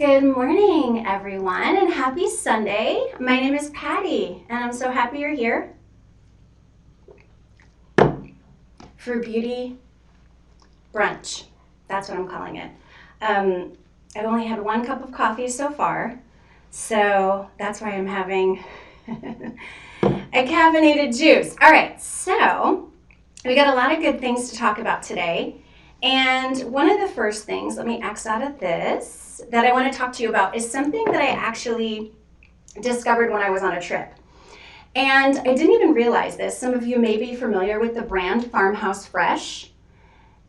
Good morning, everyone, and happy Sunday. My name is Patty, and I'm so happy you're here for Beauty Brunch. That's what I'm calling it. I've only had one cup of coffee so far, so that's why I'm having a caffeinated juice. All right, so we got a lot of good things to talk about today. And one of the first things, let me X out of this, that I want to talk to you about is something that I actually discovered when I was on a trip. And I didn't even realize this. Some of you may be familiar with the brand Farmhouse Fresh.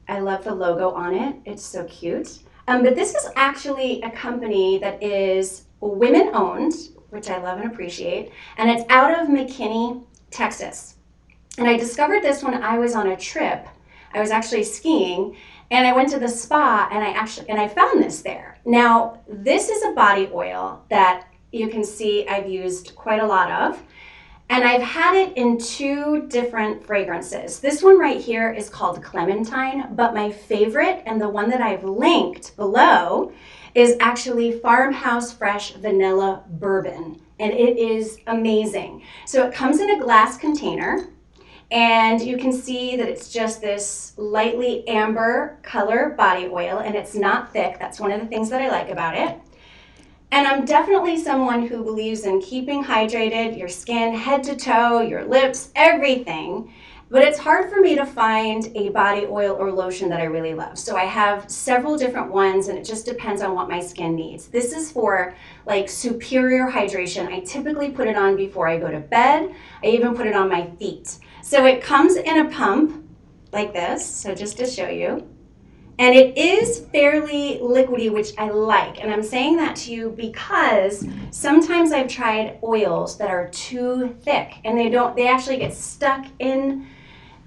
I love the logo on it. It's so cute. But this is actually a company that is women-owned, which I love and appreciate, and it's out of McKinney, Texas. And I discovered this when I was on a trip. I was actually skiing, and I went to the spa, and I found this there. Now, this is a body oil that you can see I've used quite a lot of, and I've had it in 2 different fragrances. This one right here is called Clementine, but my favorite, and the one that I've linked below, is actually Farmhouse Fresh Vanilla Bourbon, and it is amazing. So it comes in a glass container, and you can see that it's just this lightly amber color body oil, and it's not thick. That's one of the things that I like about it. And I'm definitely someone who believes in keeping hydrated, your skin, head to toe, your lips, everything. But it's hard for me to find a body oil or lotion that I really love. So I have several different ones, and it just depends on what my skin needs. This is for like superior hydration. I typically put it on before I go to bed. I even put it on my feet. So it comes in a pump like this, so just to show you. And it is fairly liquidy, which I like. And I'm saying that to you because sometimes I've tried oils that are too thick, and they actually get stuck in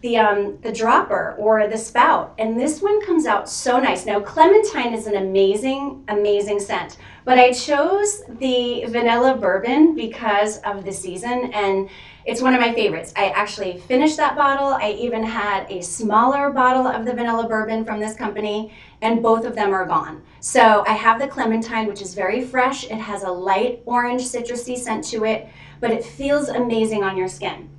the dropper or the spout. And this one comes out so nice. Now, Clementine is an amazing, amazing scent. But I chose the vanilla bourbon because of the season, and it's one of my favorites. I actually finished that bottle. I even had a smaller bottle of the vanilla bourbon from this company, and both of them are gone. So I have the Clementine, which is very fresh. It has a light orange citrusy scent to it, but it feels amazing on your skin.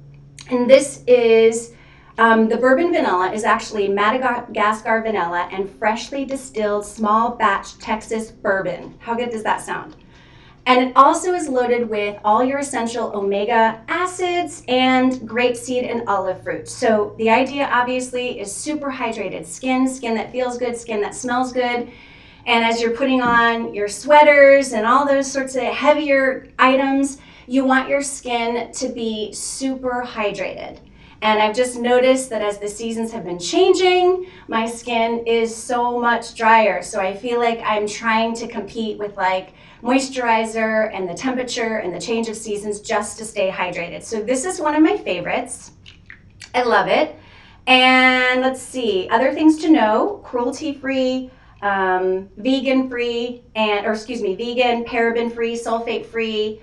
And this is the bourbon vanilla is actually Madagascar vanilla and freshly distilled small batch Texas bourbon. How good does that sound? And it also is loaded with all your essential omega acids and grapeseed and olive fruit. So the idea obviously is super hydrated skin, skin that feels good, skin that smells good. And as you're putting on your sweaters and all those sorts of heavier items, you want your skin to be super hydrated. And I've just noticed that as the seasons have been changing, my skin is so much drier. So I feel like I'm trying to compete with like moisturizer and the temperature and the change of seasons just to stay hydrated. So this is one of my favorites. I love it. And let's see, other things to know: cruelty-free, vegan-free, vegan, paraben-free, sulfate-free.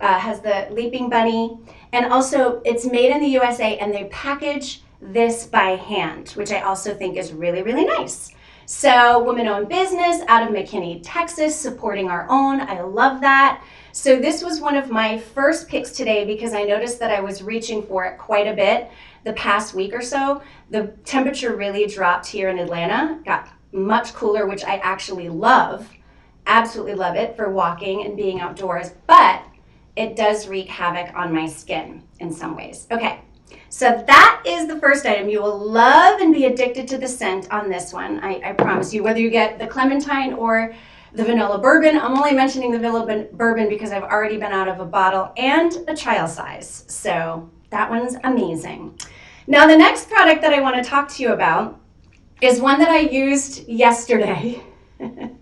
Has the leaping bunny, and also it's made in the USA, and they package this by hand, which I also think is really, really nice. So woman-owned business out of McKinney, Texas, supporting our own. I love that. So this was one of my first picks today because I noticed that I was reaching for it quite a bit the past week or so. The temperature really dropped here in Atlanta, got much cooler, which I actually love, absolutely love it for walking and being outdoors, but it does wreak havoc on my skin in some ways. Okay, so that is the first item. You will love and be addicted to the scent on this one. I promise you, whether you get the Clementine or the vanilla bourbon. I'm only mentioning the vanilla bourbon because I've already been out of a bottle and a trial size. So that one's amazing. Now the next product that I want to talk to you about is one that I used yesterday. And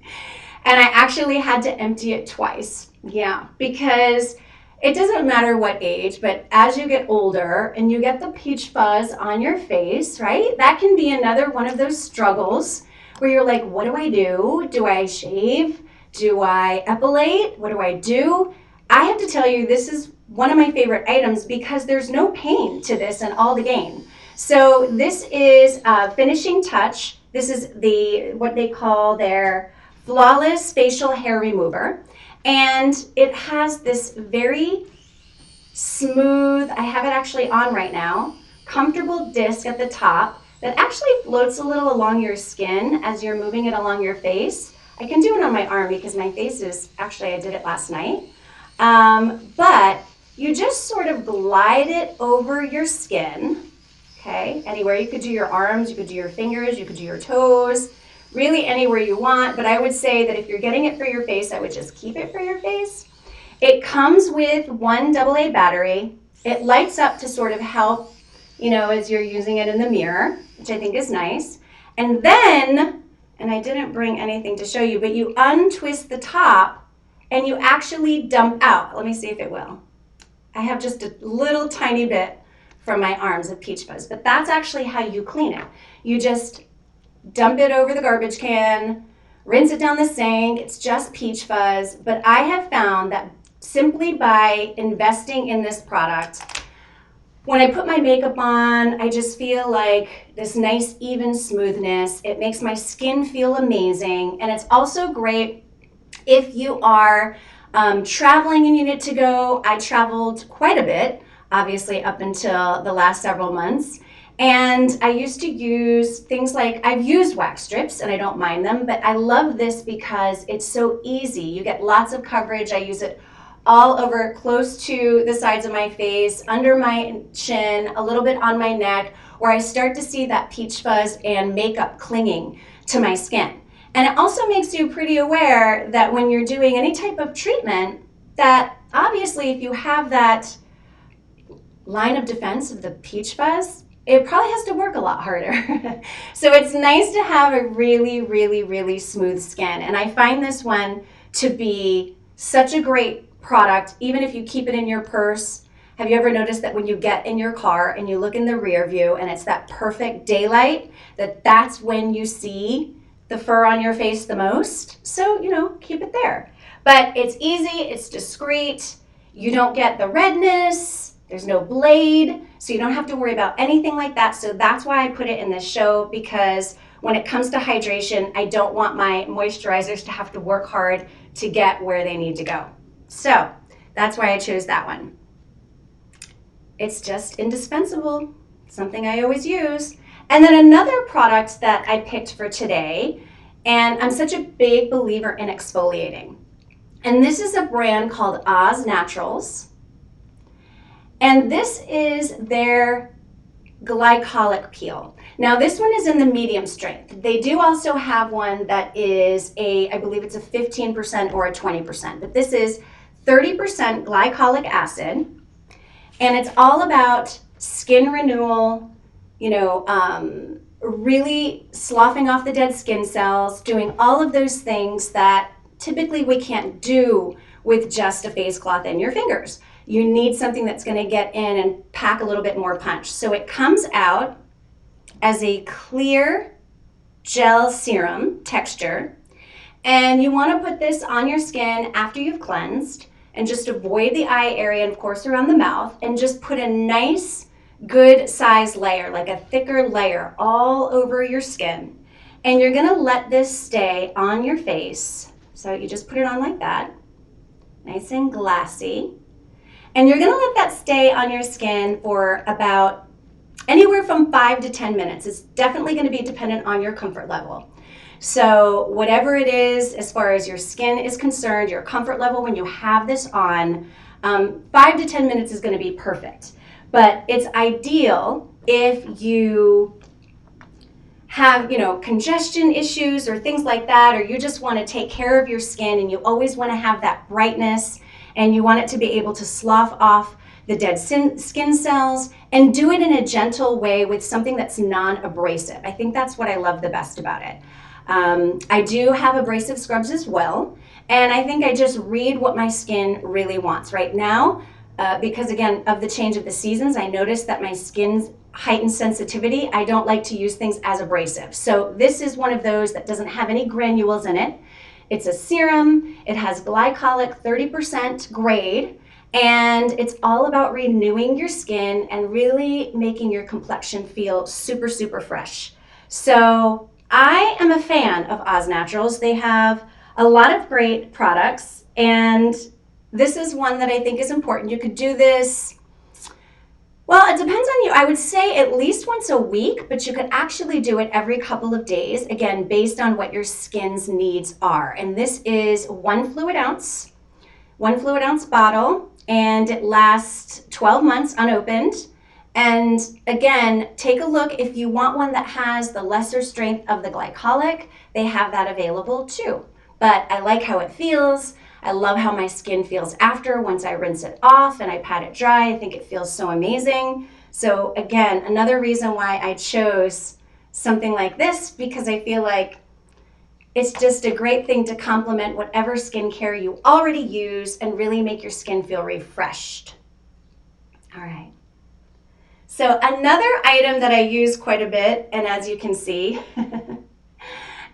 I actually had to empty it twice. Yeah, because it doesn't matter what age, but as you get older and you get the peach fuzz on your face, right? That can be another one of those struggles where you're like, what do I do? Do I shave? Do I epilate? What do I do? I have to tell you, this is one of my favorite items because there's no pain to this and all the gain. So this is Finishing Touch. This is what they call their Flawless Facial Hair Remover. And it has this very smooth, I have it actually on right now, comfortable disc at the top that actually floats a little along your skin as you're moving it along your face. I can do it on my arm because my face is, actually I did it last night. But you just sort of glide it over your skin, okay? Anywhere. You could do your arms, you could do your fingers, you could do your toes, really anywhere you want. But I would say that if you're getting it for your face, I would just keep it for your face. It comes with one AA battery. It lights up to sort of help, you know, as you're using it in the mirror, which I think is nice. And then, and I didn't bring anything to show you, but you untwist the top and you actually dump out. Let me see if it will. I have just a little tiny bit from my arms of peach fuzz, but that's actually how you clean it. You just dump it over the garbage can, rinse it down the sink. It's just peach fuzz, but I have found that simply by investing in this product, when I put my makeup on, I just feel like this nice even smoothness. It makes my skin feel amazing, and it's also great if you are traveling and you need to go. I traveled quite a bit, obviously up until the last several months. And I used to use things like, I've used wax strips and I don't mind them, but I love this because it's so easy. You get lots of coverage. I use it all over, close to the sides of my face, under my chin, a little bit on my neck, where I start to see that peach fuzz and makeup clinging to my skin. And it also makes you pretty aware that when you're doing any type of treatment, that obviously if you have that line of defense of the peach fuzz, it probably has to work a lot harder. So it's nice to have a really, really, really smooth skin. And I find this one to be such a great product, even if you keep it in your purse. Have you ever noticed that when you get in your car and you look in the rear view and it's that perfect daylight, that's when you see the fur on your face the most? So, you know, keep it there. But it's easy, it's discreet, you don't get the redness, there's no blade, so you don't have to worry about anything like that. So that's why I put it in this show, because when it comes to hydration, I don't want my moisturizers to have to work hard to get where they need to go. So that's why I chose that one. It's just indispensable, something I always use. And then another product that I picked for today, and I'm such a big believer in exfoliating. And this is a brand called Oz Naturals. And this is their Glycolic Peel. Now this one is in the medium strength. They do also have one that is I believe it's a 15% or a 20%, but this is 30% glycolic acid, and it's all about skin renewal, you know, really sloughing off the dead skin cells, doing all of those things that typically we can't do with just a face cloth and your fingers. You need something that's going to get in and pack a little bit more punch. So it comes out as a clear gel serum texture, and you want to put this on your skin after you've cleansed, and just avoid the eye area and of course around the mouth, and just put a nice good size layer, like a thicker layer, all over your skin. And you're going to let this stay on your face. So you just put it on like that, nice and glassy. And you're going to let that stay on your skin for about anywhere from 5 to 10 minutes. It's definitely going to be dependent on your comfort level. So whatever it is, as far as your skin is concerned, your comfort level when you have this on, 5 to 10 minutes is going to be perfect. But it's ideal if you have, you know, congestion issues or things like that, or you just want to take care of your skin and you always want to have that brightness and you want it to be able to slough off the dead skin cells, and do it in a gentle way with something that's non-abrasive. I think that's what I love the best about it. I do have abrasive scrubs as well, and I think I just read what my skin really wants right now. Because again, of the change of the seasons, I noticed that my skin's heightened sensitivity. I don't like to use things as abrasive. So this is one of those that doesn't have any granules in it. It's a serum, it has glycolic 30% grade, and it's all about renewing your skin and really making your complexion feel super, super fresh. So I am a fan of Oz Naturals. They have a lot of great products, and this is one that I think is important. You could do this, well, it depends on you. I would say at least once a week, but you could actually do it every couple of days, again, based on what your skin's needs are. And this is 1 fluid ounce bottle, and it lasts 12 months unopened. And again, take a look. If you want one that has the lesser strength of the glycolic, they have that available too. But I like how it feels. I love how my skin feels after once I rinse it off and I pat it dry. I think it feels so amazing. So again, another reason why I chose something like this, because I feel like it's just a great thing to complement whatever skincare you already use and really make your skin feel refreshed. All right. So another item that I use quite a bit, and as you can see,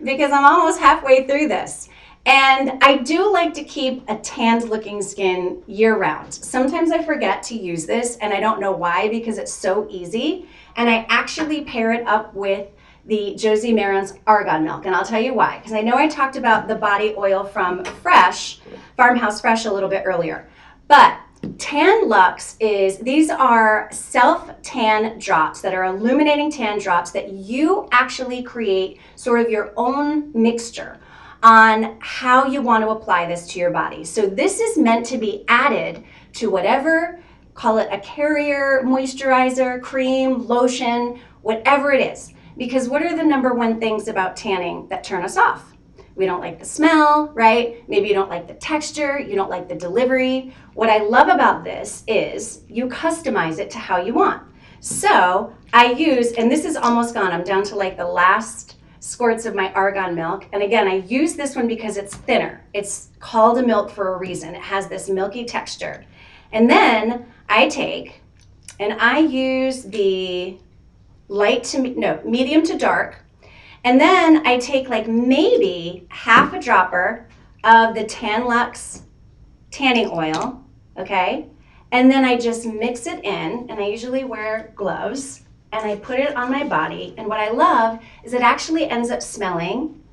because I'm almost halfway through this, and I do like to keep a tanned looking skin year round. Sometimes I forget to use this and I don't know why, because it's so easy. And I actually pair it up with the Josie Maran's argan milk. And I'll tell you why, because I know I talked about the body oil from Farmhouse Fresh a little bit earlier. But Tan Lux these are self-tan drops that are illuminating tan drops that you actually create sort of your own mixture on how you want to apply this to your body. So this is meant to be added to whatever, call it a carrier moisturizer, cream, lotion, whatever it is. Because what are the number one things about tanning that turn us off? We don't like the smell, right? Maybe you don't like the texture, you don't like the delivery. What I love about this is you customize it to how you want. So I use, and this is almost gone, I'm down to like the last squirts of my argan milk. And again, I use this one because it's thinner. It's called a milk for a reason. It has this milky texture. And then I take and I use the medium to dark. And then I take like maybe half a dropper of the Tan Lux tanning oil, okay? And then I just mix it in, and I usually wear gloves, and I put it on my body. And what I love is it actually ends up smelling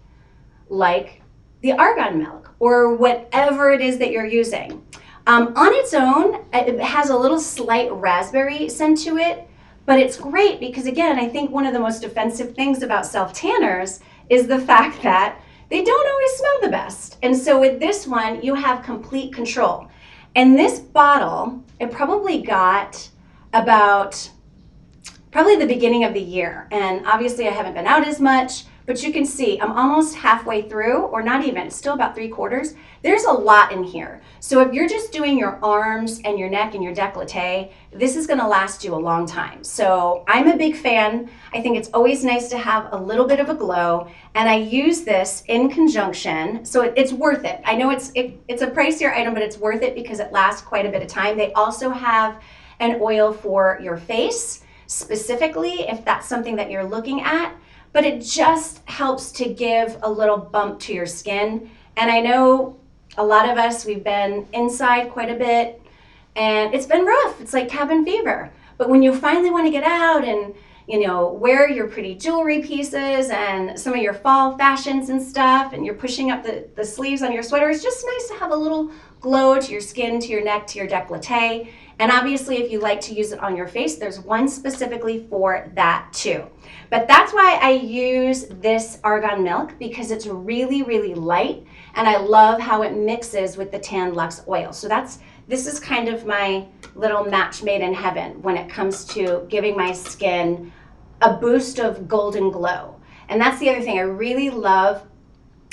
like the argan milk or whatever it is that you're using. On its own, it has a little slight raspberry scent to it, but it's great because, again, I think one of the most offensive things about self-tanners is the fact that they don't always smell the best. And so with this one, you have complete control. And this bottle, it probably got about the beginning of the year. And obviously I haven't been out as much, but you can see I'm almost halfway through, or not even, it's still about 3/4. There's a lot in here. So if you're just doing your arms and your neck and your décolleté, this is gonna last you a long time. So I'm a big fan. I think it's always nice to have a little bit of a glow, and I use this in conjunction, so it's worth it. I know it's a pricier item, but it's worth it because it lasts quite a bit of time. They also have an oil for your face, specifically if that's something that you're looking at, but it just helps to give a little bump to your skin. And I know a lot of us, we've been inside quite a bit and it's been rough. It's like cabin fever. But when you finally want to get out and, you know, wear your pretty jewelry pieces and some of your fall fashions and stuff, and you're pushing up the sleeves on your sweater, it's just nice to have a little glow to your skin, to your neck, to your décolleté. And obviously, if you like to use it on your face, there's one specifically for that too. But that's why I use this argan milk, because it's really, really light, and I love how it mixes with the Tan Lux oil. So this is kind of my little match made in heaven when it comes to giving my skin a boost of golden glow. And that's the other thing. I really love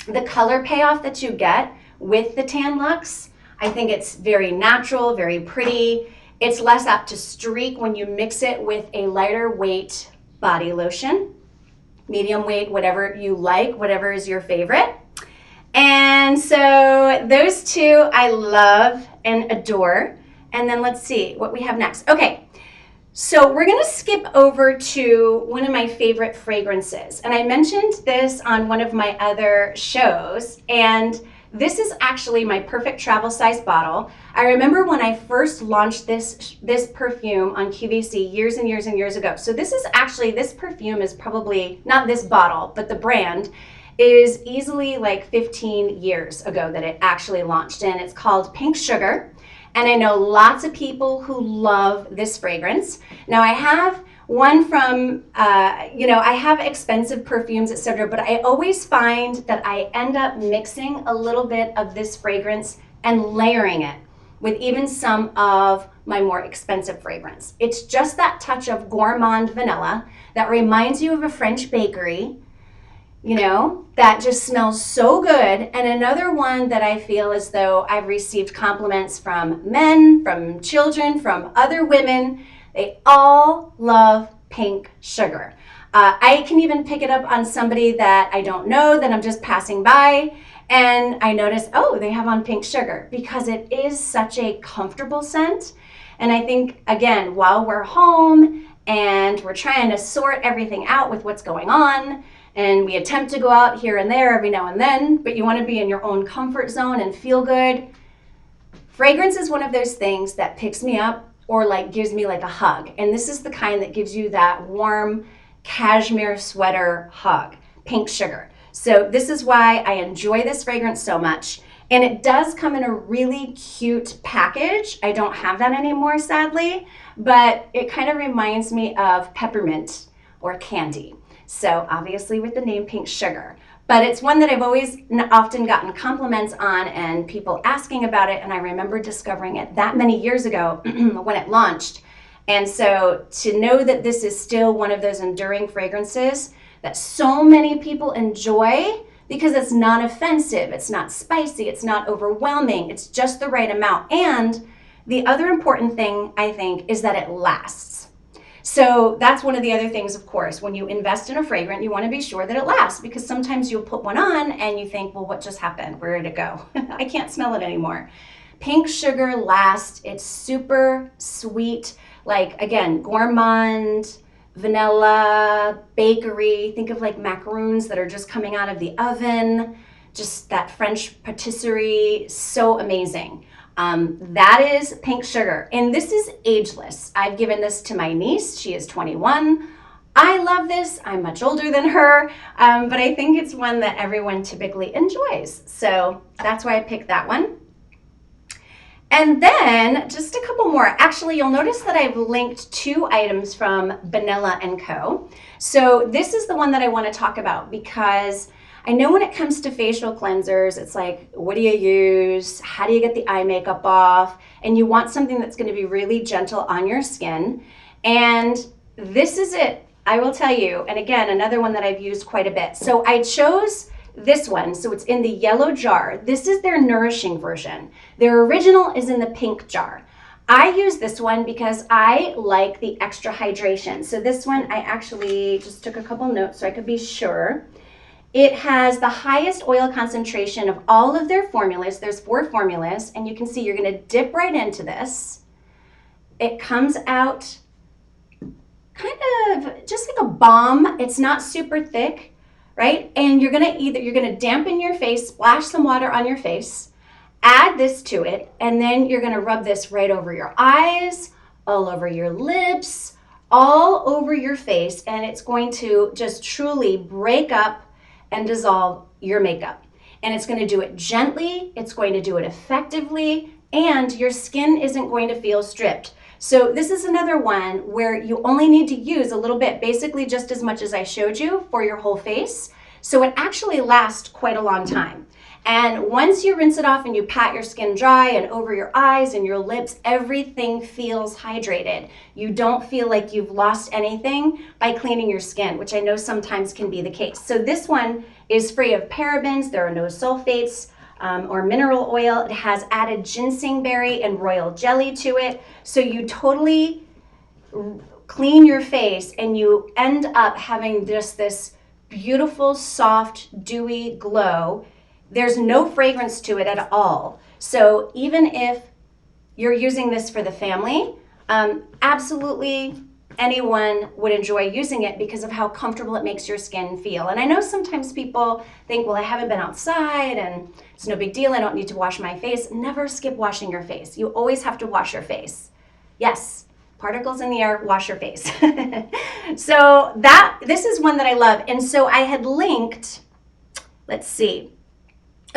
the color payoff that you get with the Tan Lux. I think it's very natural, very pretty. It's less apt to streak when you mix it with a lighter weight body lotion, medium weight, whatever you like, whatever is your favorite. And so those two I love and adore. And then let's see what we have next. Okay, so we're gonna skip over to one of my favorite fragrances. And I mentioned this on one of my other shows, and This is actually my perfect travel size bottle. I remember when I first launched this perfume on QVC years and years and years ago. So this perfume is probably, not this bottle, but the brand is easily like 15 years ago that it actually launched, and it's called Pink Sugar. And I know lots of people who love this fragrance. Now I have one from, I have expensive perfumes, etc., but I always find that I end up mixing a little bit of this fragrance and layering it with even some of my more expensive fragrance. It's just that touch of gourmand vanilla that reminds you of a French bakery, that just smells so good. And another one that I feel as though I've received compliments from men, from children, from other women. They all love Pink Sugar. I can even pick it up on somebody that I don't know, that I'm just passing by, and I notice, oh, they have on Pink Sugar, because it is such a comfortable scent. And I think, again, while we're home and we're trying to sort everything out with what's going on, and we attempt to go out here and there every now and then, but you want to be in your own comfort zone and feel good, fragrance is one of those things that picks me up or like gives me like a hug. And this is the kind that gives you that warm cashmere sweater hug, Pink Sugar. So this is why I enjoy this fragrance so much. And it does come in a really cute package. I don't have that anymore, sadly, but it kind of reminds me of peppermint or candy. So obviously with the name Pink Sugar. But it's one that I've always often gotten compliments on and people asking about it. And I remember discovering it that many years ago when it launched. And so to know that this is still one of those enduring fragrances that so many people enjoy, because it's not offensive, it's not spicy, it's not overwhelming, it's just the right amount. And the other important thing, I think, is that it lasts. So that's one of the other things, of course, when you invest in a fragrance, you want to be sure that it lasts, because sometimes you'll put one on and you think, well, what just happened? Where did it go? I can't smell it anymore. Pink Sugar lasts. It's super sweet, like, again, gourmand, vanilla, bakery. Think of like macaroons that are just coming out of the oven, just that French patisserie, so amazing. That is Pink Sugar, and this is ageless. I've given this to my niece. She is 21. I love this. I'm much older than her, but I think it's one that everyone typically enjoys. So that's why I picked that one. And then just a couple more. Actually, you'll notice that I've linked 2 items from Vanilla & Co. So this is the one that I want to talk about, because I know when it comes to facial cleansers, it's like, what do you use? How do you get the eye makeup off? And you want something that's going to be really gentle on your skin. And this is it, I will tell you. And again, another one that I've used quite a bit. So I chose this one. So it's in the yellow jar. This is their nourishing version. Their original is in the pink jar. I use this one because I like the extra hydration. So this one, I actually just took a couple notes so I could be sure. It has the highest oil concentration of all of their formulas. There's 4 formulas, and you can see you're going to dip right into this. It comes out kind of just like a balm. It's not super thick, right? And you're going to dampen your face, splash some water on your face, add this to it, and then you're going to rub this right over your eyes, all over your lips, all over your face, and it's going to just truly break up and dissolve your makeup. And it's going to do it gently, it's going to do it effectively, and your skin isn't going to feel stripped. So this is another one where you only need to use a little bit, basically just as much as I showed you for your whole face. So it actually lasts quite a long time. And once you rinse it off and you pat your skin dry and over your eyes and your lips, everything feels hydrated. You don't feel like you've lost anything by cleaning your skin, which I know sometimes can be the case. So this one is free of parabens. There are no sulfates or mineral oil. It has added ginseng berry and royal jelly to it. So you totally clean your face and you end up having just this beautiful, soft, dewy glow. There's no fragrance to it at all. So even if you're using this for the family, absolutely anyone would enjoy using it because of how comfortable it makes your skin feel. And I know sometimes people think, well, I haven't been outside and it's no big deal. I don't need to wash my face. Never skip washing your face. You always have to wash your face. Yes, particles in the air, wash your face. So this is one that I love. And so I had linked, let's see.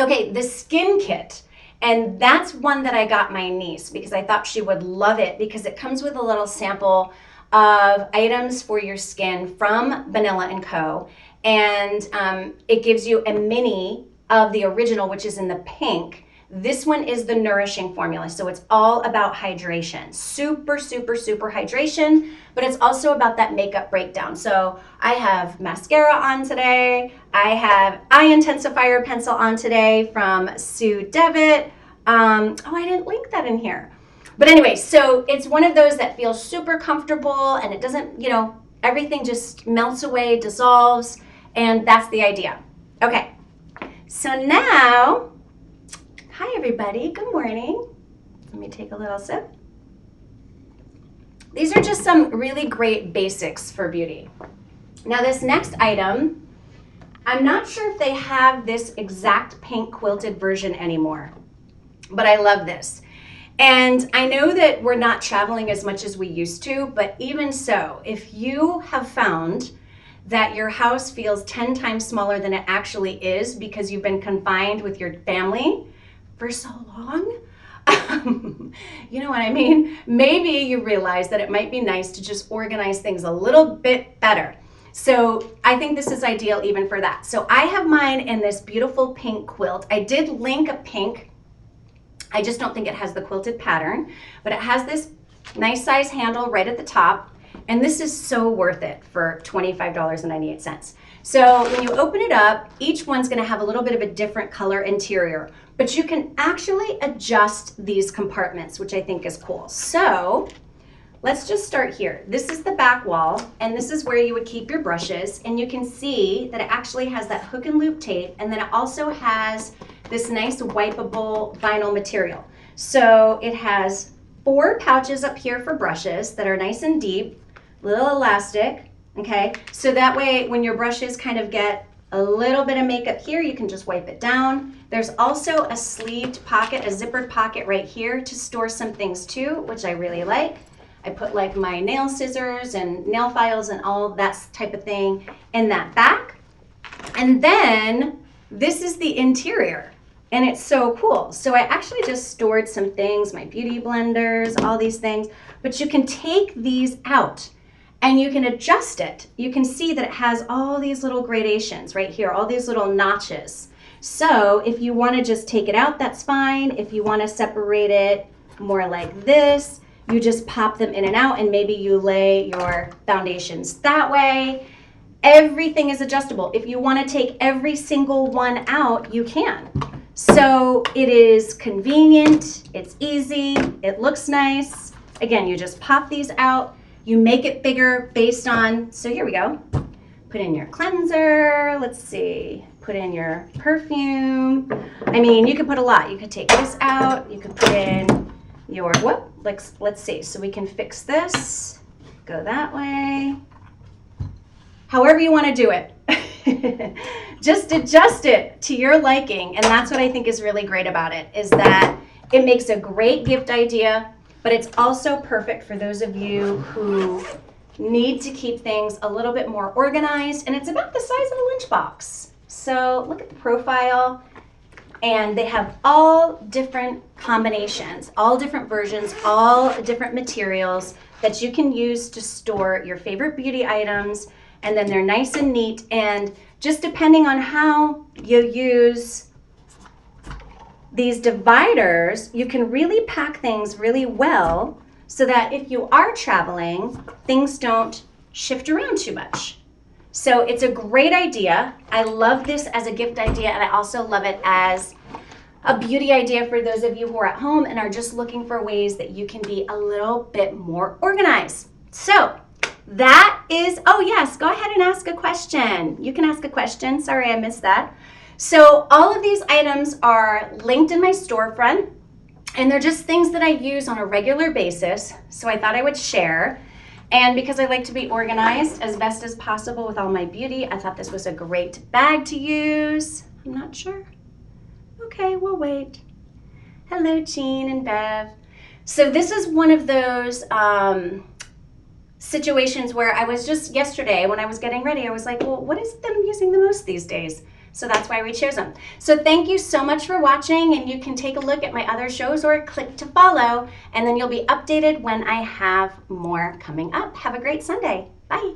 Okay, the skin kit. And that's one that I got my niece because I thought she would love it because it comes with a little sample of items for your skin from Vanilla & Co. And it gives you a mini of the original, which is in the pink. This one is the nourishing formula. So it's all about hydration. Super, super, super hydration, but it's also about that makeup breakdown. So I have mascara on today. I have eye intensifier pencil on today from Sue Devitt. Oh, I didn't link that in here. But anyway, so it's one of those that feels super comfortable and it doesn't, everything just melts away, dissolves, and that's the idea. Okay, so now, hi everybody, good morning. Let me take a little sip. These are just some really great basics for beauty. Now this next item, I'm not sure if they have this exact pink quilted version anymore, but I love this. And I know that we're not traveling as much as we used to, but even so, if you have found that your house feels 10 times smaller than it actually is because you've been confined with your family for so long, you know what I mean? Maybe you realize that it might be nice to just organize things a little bit better. So I think this is ideal even for that. So I have mine in this beautiful pink quilt. I did link a pink. I just don't think it has the quilted pattern, but it has this nice size handle right at the top. And this is so worth it for $25.98. So when you open it up, each one's gonna have a little bit of a different color interior, but you can actually adjust these compartments, which I think is cool. So let's just start here. This is the back wall, and this is where you would keep your brushes. And you can see that it actually has that hook and loop tape, and then it also has this nice wipeable vinyl material. So it has 4 pouches up here for brushes that are nice and deep, little elastic, okay? So that way when your brushes kind of get a little bit of makeup here, you can just wipe it down. There's also a sleeved pocket, a zippered pocket right here to store some things too, which I really like. I put like my nail scissors and nail files and all that type of thing in that back. And then this is the interior. And it's so cool. So I actually just stored some things, my beauty blenders, all these things, but you can take these out and you can adjust it. You can see that it has all these little gradations right here, all these little notches. So if you want to just take it out, that's fine. If you want to separate it more like this, you just pop them in and out, and maybe you lay your foundations that way. Everything is adjustable. If you want to take every single one out, you can. So it is convenient, it's easy, it looks nice. Again, you just pop these out, you make it bigger based on, so here we go. Put in your cleanser, let's see, put in your perfume. I mean, you could put a lot. You could take this out, you could put in your, let's see, so we can fix this, go that way. However you want to do it. Just adjust it to your liking, and that's what I think is really great about it, is that it makes a great gift idea, but it's also perfect for those of you who need to keep things a little bit more organized, and it's about the size of a lunchbox. So look at the profile, and they have all different combinations, all different versions, all different materials that you can use to store your favorite beauty items, and then they're nice and neat, and just depending on how you use these dividers, you can really pack things really well so that if you are traveling, things don't shift around too much. So it's a great idea. I love this as a gift idea, and I also love it as a beauty idea for those of you who are at home and are just looking for ways that you can be a little bit more organized. So that is, oh yes, go ahead and ask a question. You can ask a question. Sorry, I missed that. So all of these items are linked in my storefront, and they're just things that I use on a regular basis. So I thought I would share. And because I like to be organized as best as possible with all my beauty, I thought this was a great bag to use. I'm not sure. Okay, we'll wait. Hello, Jean and Bev. So this is one of those situations where I was just yesterday when I was getting ready, I was like, well, what is it that I'm using the most these days? So that's why we chose them. So thank you so much for watching, and you can take a look at my other shows or click to follow, and then you'll be updated when I have more coming up. Have a great Sunday. Bye.